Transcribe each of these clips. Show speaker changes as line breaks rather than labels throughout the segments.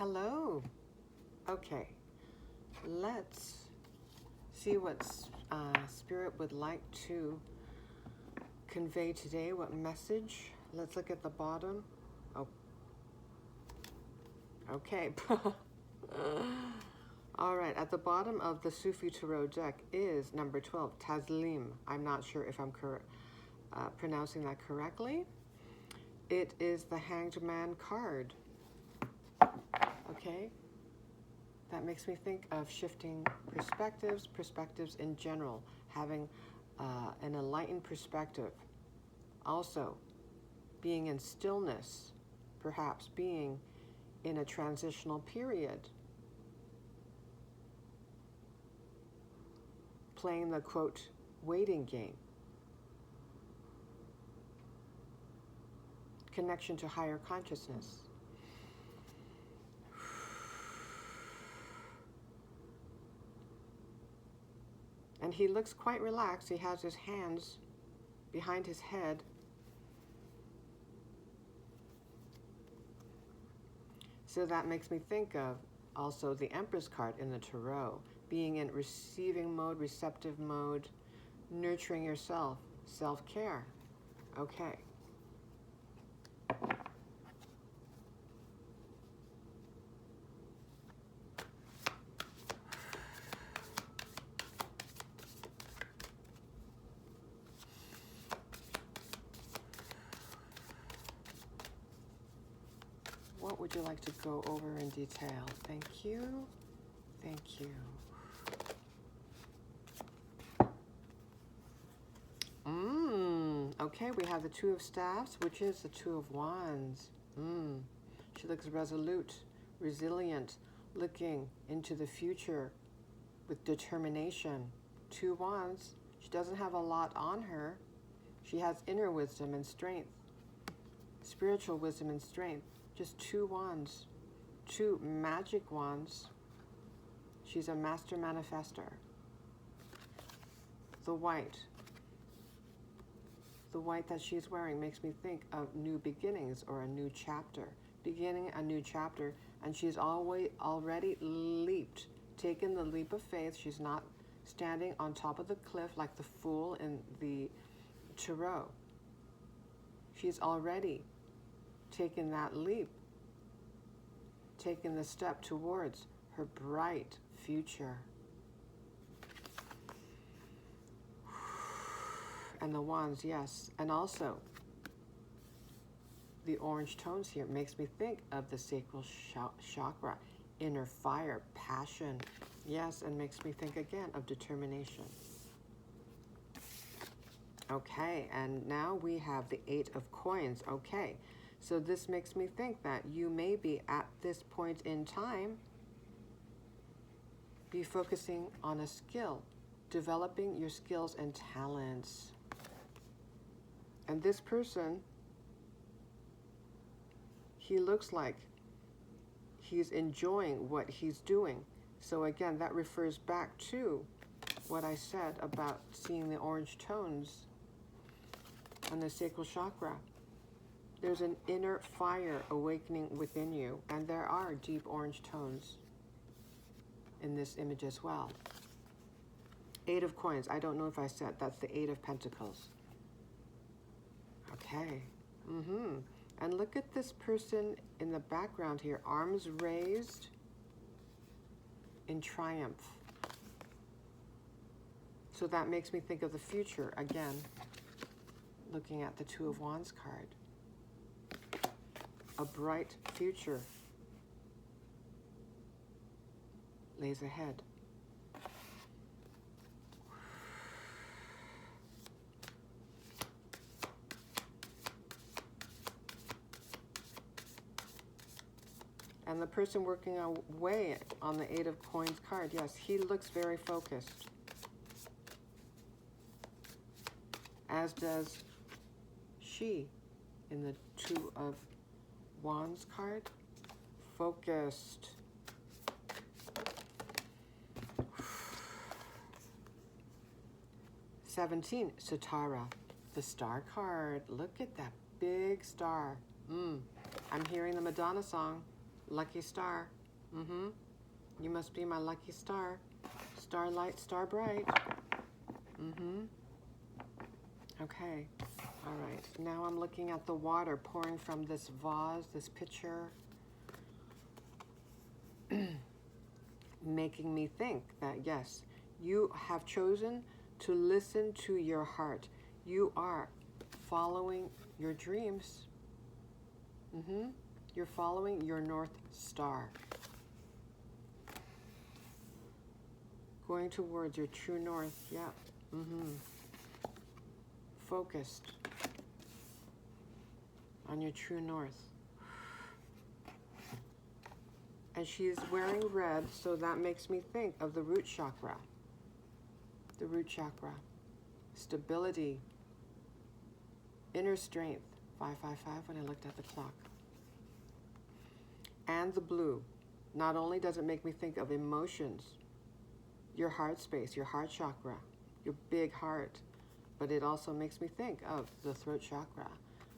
Hello. Okay, let's see what Spirit would like to convey today. What message? Let's look at the bottom. Oh, okay. All right, at the bottom of the Sufi Tarot deck is number 12, Taslim. I'm not sure if I'm pronouncing that correctly. It is the Hanged Man card. Okay, that makes me think of shifting perspectives in general, having an enlightened perspective. Also, being in stillness, perhaps being in a transitional period. Playing the, quote, waiting game. Connection to higher consciousness. And he looks quite relaxed. He has his hands behind his head. So that makes me think of also the Empress card in the Tarot, being in receiving mode, receptive mode, nurturing yourself, self-care. Okay. What would you like to go over in detail? Thank you. Thank you. Okay, we have the Two of Staffs, which is the Two of Wands. She looks resolute, resilient, looking into the future with determination. Two Wands. She doesn't have a lot on her. She has inner wisdom and strength, spiritual wisdom and strength. Just two wands, two magic wands. She's a master manifestor. The white that she's wearing makes me think of new beginnings or a new chapter. Beginning a new chapter, and she's already leaped, taken the leap of faith. She's not standing on top of the cliff like the fool in the Tarot. She's already taken that leap, taken the step towards her bright future. And the wands, yes. And also, the orange tones here makes me think of the sacral chakra, inner fire, passion. Yes, and makes me think again of determination. Okay, and now we have the Eight of Coins. Okay, so this makes me think that you may be at this point in time be focusing on a skill, developing your skills and talents. And this person, he looks like he's enjoying what he's doing. So again, that refers back to what I said about seeing the orange tones on the sacral chakra. There's an inner fire awakening within you, and there are deep orange tones in this image as well. Eight of Coins. I don't know if I said that's the Eight of Pentacles. Okay. And look at this person in the background here, arms raised in triumph. So that makes me think of the future again, looking at the Two of Wands card. A bright future lays ahead. And the person working away on the Eight of Coins card, yes, he looks very focused. As does she in the Two of Wands card. Focused. (17) Sitara, the Star card. Look at that big star. I'm hearing the Madonna song. Lucky star. You must be my lucky star. Starlight, star bright. Okay. All right. Now I'm looking at the water pouring from this vase, this pitcher, making me think that, yes, you have chosen to listen to your heart. You are following your dreams. You're following your North Star. Going towards your true north. Yeah. Focused on your true north. And she is wearing red, so that makes me think of the root chakra. The root chakra. Stability. Inner strength. 555 when I looked at the clock. And the blue. Not only does it make me think of emotions, your heart space, your heart chakra, your big heart, but it also makes me think of the throat chakra.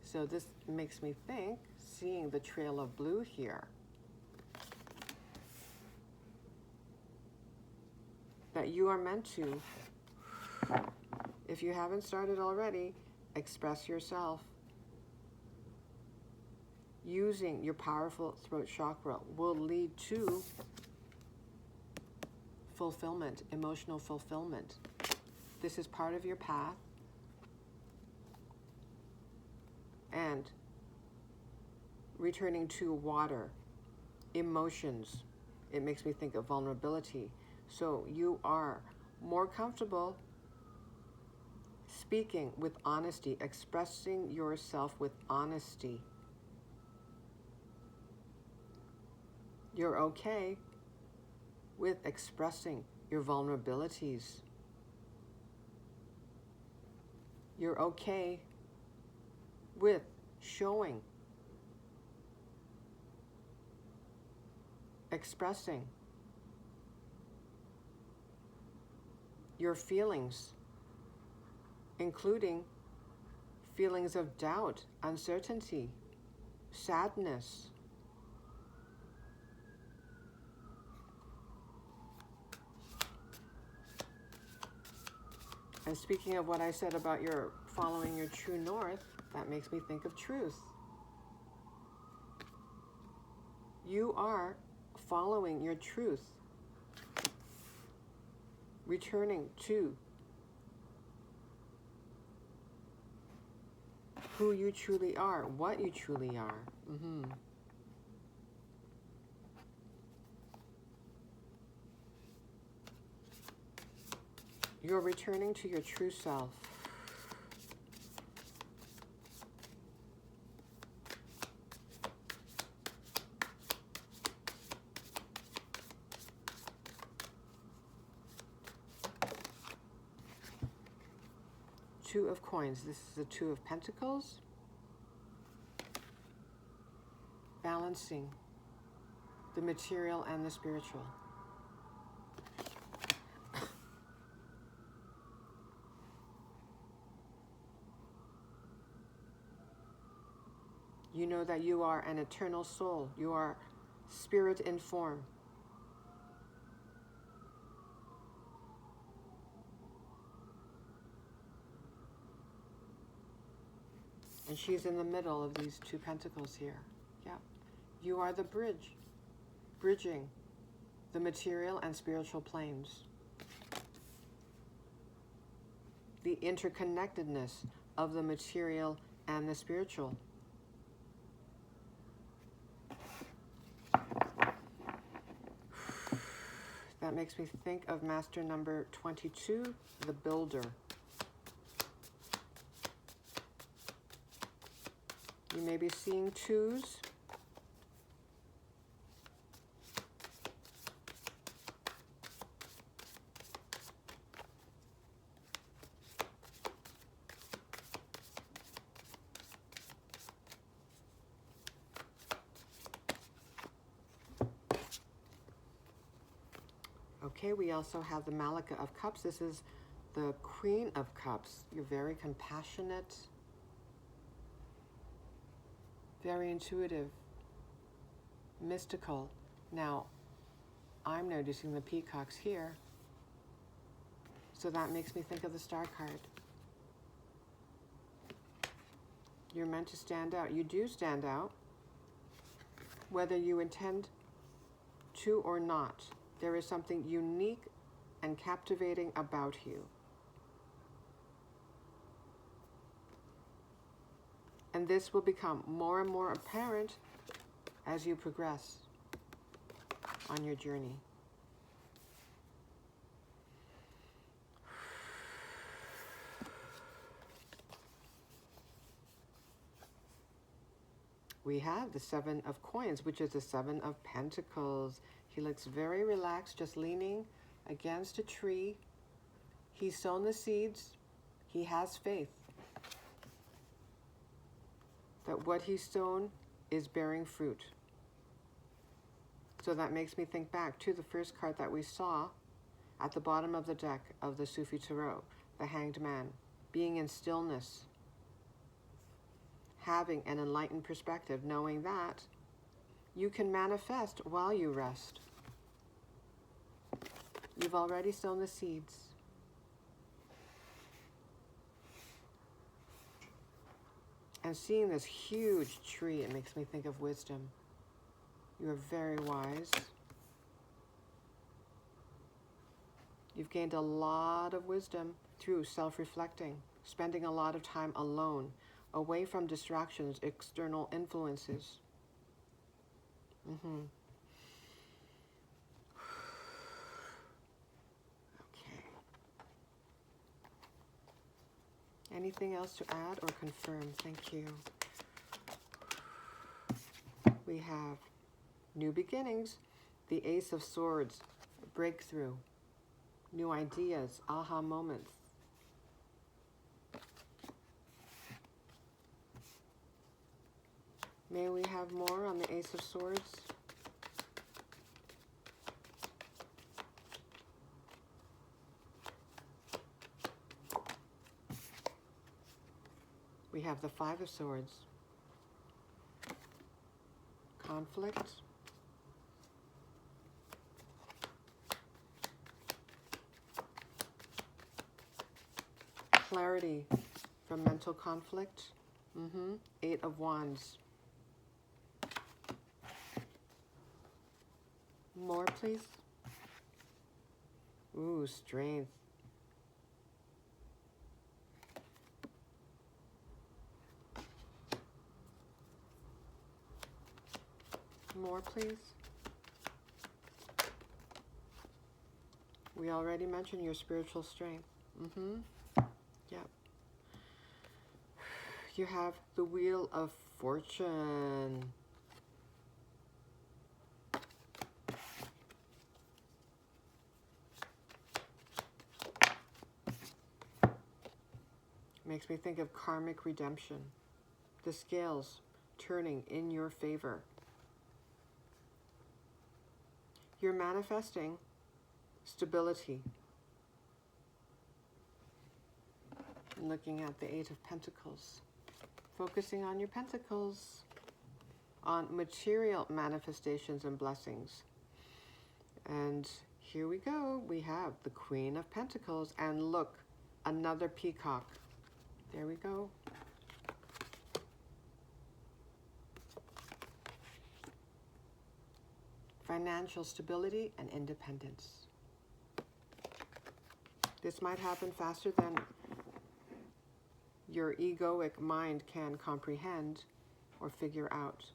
So this makes me think, seeing the trail of blue here, that you are meant to, if you haven't started already, express yourself. Using your powerful throat chakra will lead to fulfillment, emotional fulfillment. This is part of your path. And returning to water, emotions, it makes me think of vulnerability. So you are more comfortable speaking with honesty, expressing yourself with honesty. You're okay with expressing your vulnerabilities. You're okay with showing, expressing your feelings, including feelings of doubt, uncertainty, sadness. And speaking of what I said about your following your true north, that makes me think of truth. You are following your truth, returning to who you truly are, what you truly are. You're returning to your true self. Two of coins. This is the Two of Pentacles. Balancing the material and the spiritual. You know that you are an eternal soul. You are spirit in form. And she's in the middle of these two pentacles here. Yeah. You are the bridge, bridging the material and spiritual planes. The interconnectedness of the material and the spiritual. That makes me think of master number 22, the builder. You may be seeing twos. Okay, we also have the Malika of Cups. This is the Queen of Cups. You're very compassionate, very intuitive. mystical. Now, I'm noticing the peacocks here. So that makes me think of the Star card. You're meant to stand out. You do stand out, whether you intend to or not. There is something unique and captivating about you. And this will become more and more apparent as you progress on your journey. We have the Seven of Coins, which is the Seven of Pentacles. He looks very relaxed, just leaning against a tree. He's sown the seeds. He has faith that what he's sown is bearing fruit. So that makes me think back to the first card that we saw at the bottom of the deck of the Sufi Tarot, the Hanged Man, being in stillness, having an enlightened perspective, knowing that you can manifest while you rest. You've already sown the seeds. And seeing this huge tree, it makes me think of wisdom. You are very wise. You've gained a lot of wisdom through self-reflecting, spending a lot of time alone, away from distractions, external influences. Okay. Anything else to add or confirm? Thank you. We have new beginnings, the Ace of Swords, breakthrough, new ideas, aha moments. May we have more on the Ace of Swords? We have the Five of Swords. Conflict. Clarity from mental conflict. Eight of Wands. More, please. Ooh, strength. More, please. We already mentioned your spiritual strength. Yep. You have the Wheel of Fortune. Makes me think of karmic redemption. The scales turning in your favor. You're manifesting stability. Looking at the Eight of Pentacles. Focusing on your pentacles. On material manifestations and blessings. And here we go. We have the Queen of Pentacles. And look, another peacock. There we go. Financial stability and independence. This might happen faster than your egoic mind can comprehend or figure out.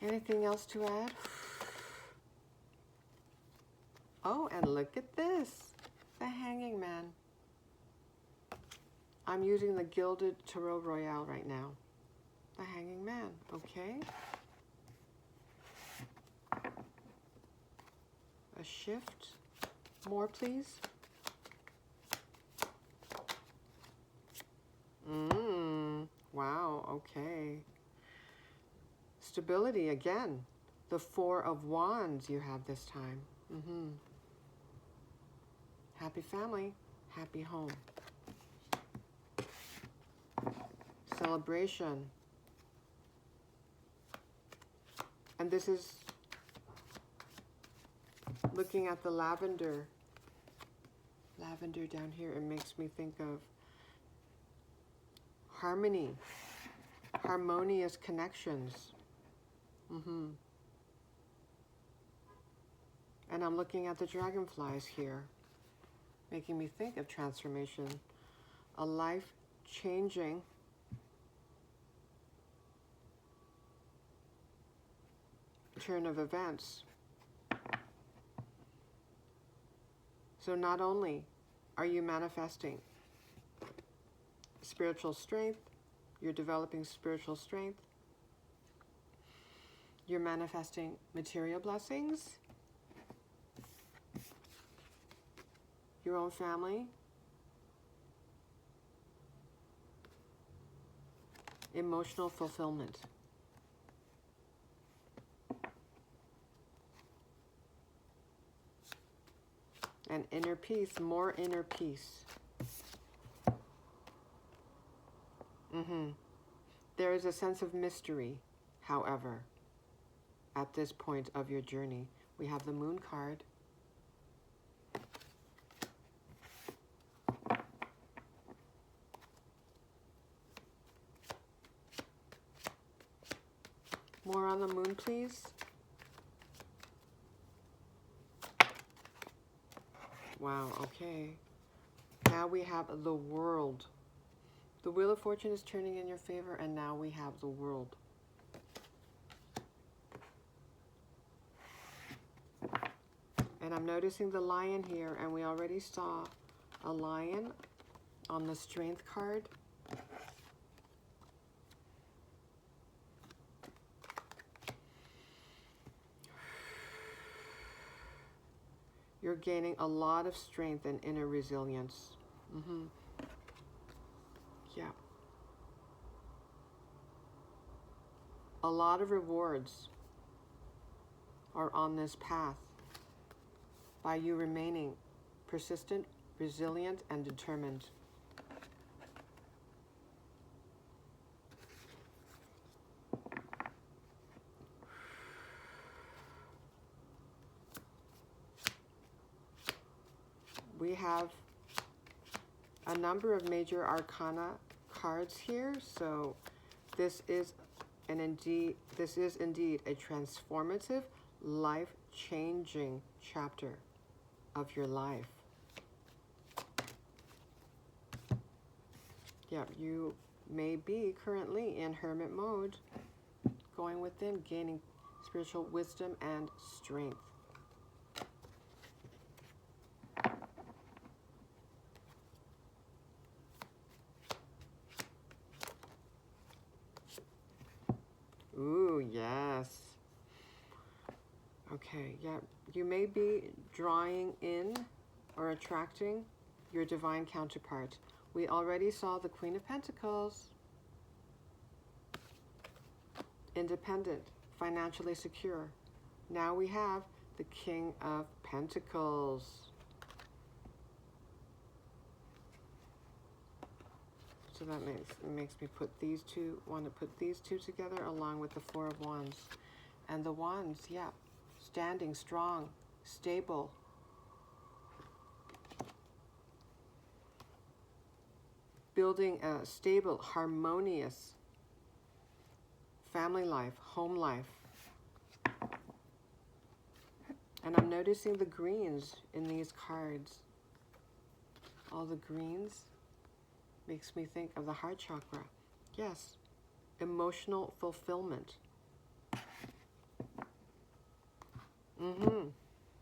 Anything else to add? Oh, and look at this. The Hanging Man. I'm using the Gilded Tarot Royale right now. The Hanging Man, okay. A shift. More, please. Wow, okay. Stability again. The Four of Wands you have this time. Happy family, happy home. Celebration. And this is looking at the lavender. Lavender down here, it makes me think of harmony, harmonious connections. And I'm looking at the dragonflies here, making me think of transformation, a life-changing turn of events. So not only are you manifesting spiritual strength, you're developing spiritual strength, you're manifesting material blessings, your own family, emotional fulfillment. And inner peace, more inner peace. There is a sense of mystery, however, at this point of your journey. We have the Moon card. More on the Moon, please. Wow, okay. Now we have the World. The Wheel of Fortune is turning in your favor, and now we have the World. And I'm noticing the Lion here, and we already saw a lion on the Strength card. You're gaining a lot of strength and inner resilience. Yeah. A lot of rewards are on this path by you remaining persistent, resilient, and determined. We have a number of major arcana cards here, so this is indeed a transformative, life-changing chapter of your life. Yeah, you may be currently in hermit mode, going within, gaining spiritual wisdom and strength. Ooh, yes. Okay, yeah. You may be drawing in or attracting your divine counterpart. We already saw the Queen of Pentacles. Independent, financially secure. Now we have the King of Pentacles. So that makes me want to put these two together along with the Four of Wands. And the Wands, yeah, standing strong, stable. Building a stable, harmonious family life, home life. And I'm noticing the greens in these cards. All the greens. Makes me think of the heart chakra. Yes, emotional fulfillment.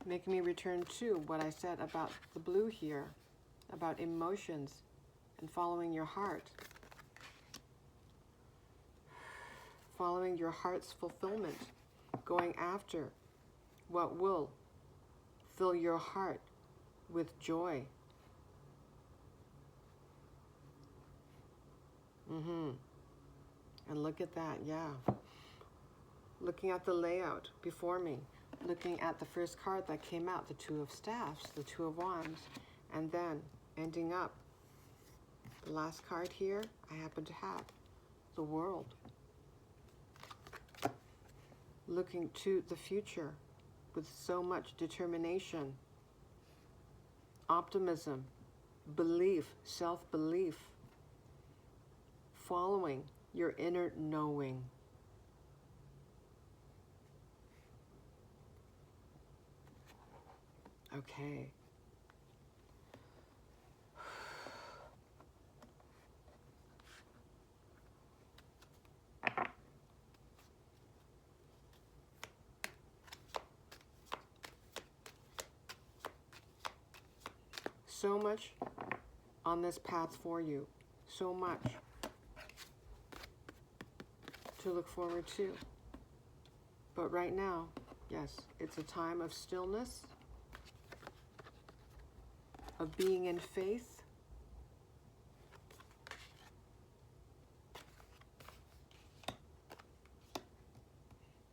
Making me return to what I said about the blue here, about emotions and following your heart. Following your heart's fulfillment, going after what will fill your heart with joy. And look at that, yeah. looking at the layout before me, looking at the first card that came out, the Two of Staffs, the Two of Wands, and then ending up, the last card here I happen to have, the World. Looking to the future with so much determination, optimism, belief, self-belief, following your inner knowing. Okay. So much on this path for you. So much to look forward to. But right now, yes, it's a time of stillness, of being in faith,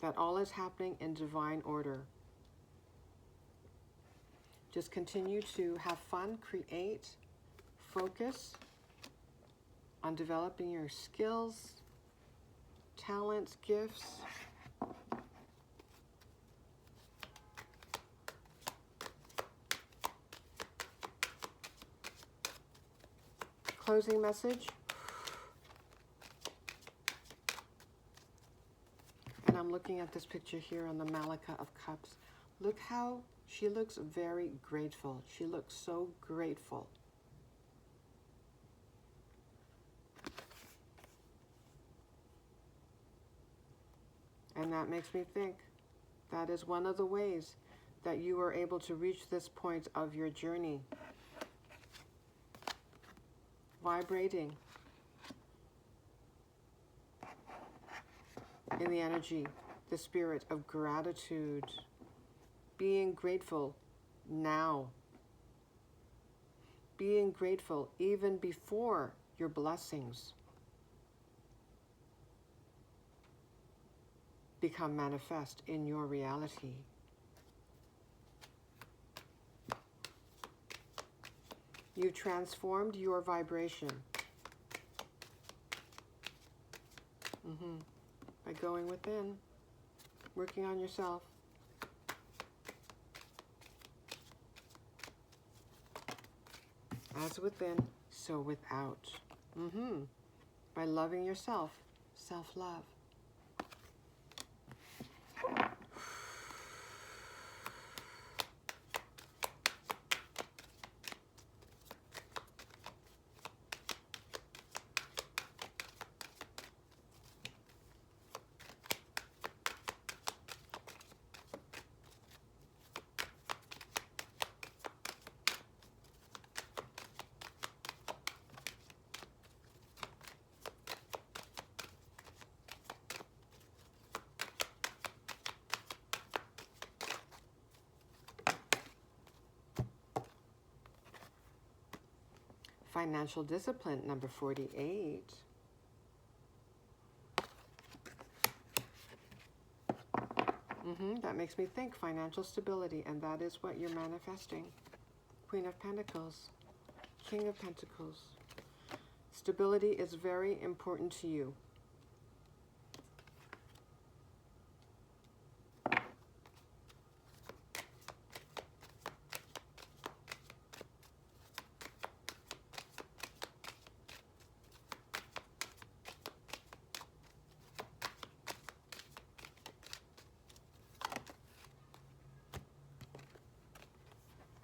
that all is happening in divine order. Just continue to have fun, create, focus on developing your skills, talents, gifts. Closing message. And I'm looking at this picture here on the Malika of Cups. Look how she looks very grateful. She looks so grateful. And that makes me think that is one of the ways that you are able to reach this point of your journey. Vibrating in the energy, the spirit of gratitude, being grateful now, being grateful even before your blessings become manifest in your reality. You transformed your vibration by going within, working on yourself. As within, so without. By loving yourself, self-love. Financial discipline, number 48. That makes me think financial stability, and that is what you're manifesting. Queen of Pentacles, King of Pentacles. Stability is very important to you.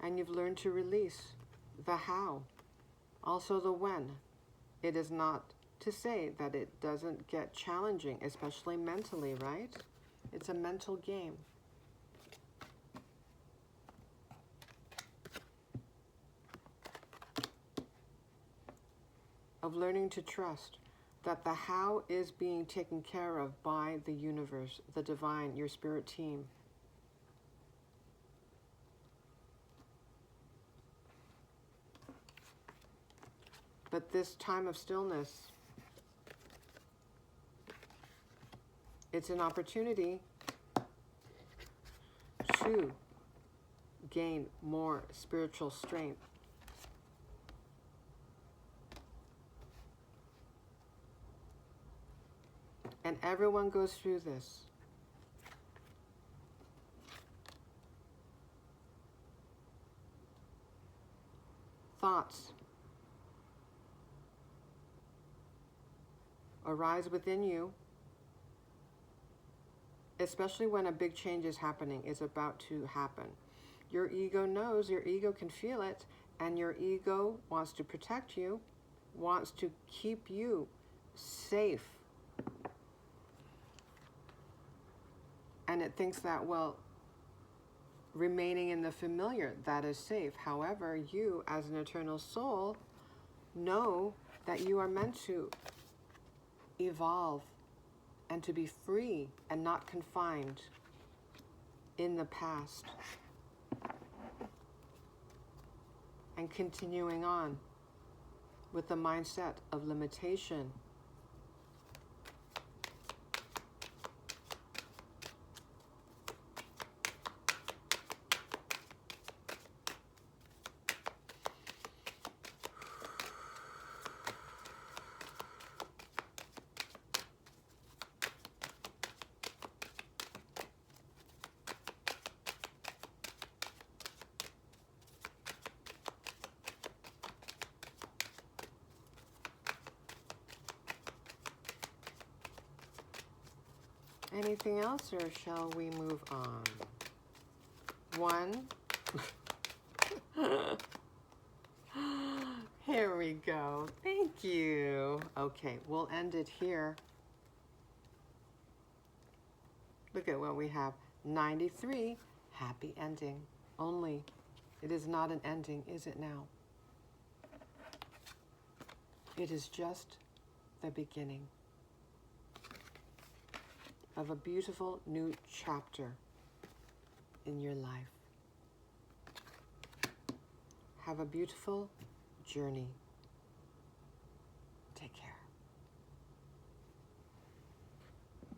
And you've learned to release the how, also the when. It is not to say that it doesn't get challenging, especially mentally, right? It's a mental game. Of learning to trust that the how is being taken care of by the universe, the divine, your spirit team. But this time of stillness It's an opportunity to gain more spiritual strength. And everyone goes through this. Thoughts arise within you, especially when a big change is happening, is about to happen. Your ego knows, your ego can feel it, and your ego wants to protect you, wants to keep you safe. And it thinks that, well, remaining in the familiar, that is safe. However, you as an eternal soul know that you are meant to evolve and to be free and not confined in the past. And continuing on with the mindset of limitation. Anything else, or shall we move on? One. Here we go. Thank you. Okay, we'll end it here. Look at what we have. 93. Happy ending. Only. It is not an ending, is it now? It is just the beginning of a beautiful new chapter in your life. Have a beautiful journey.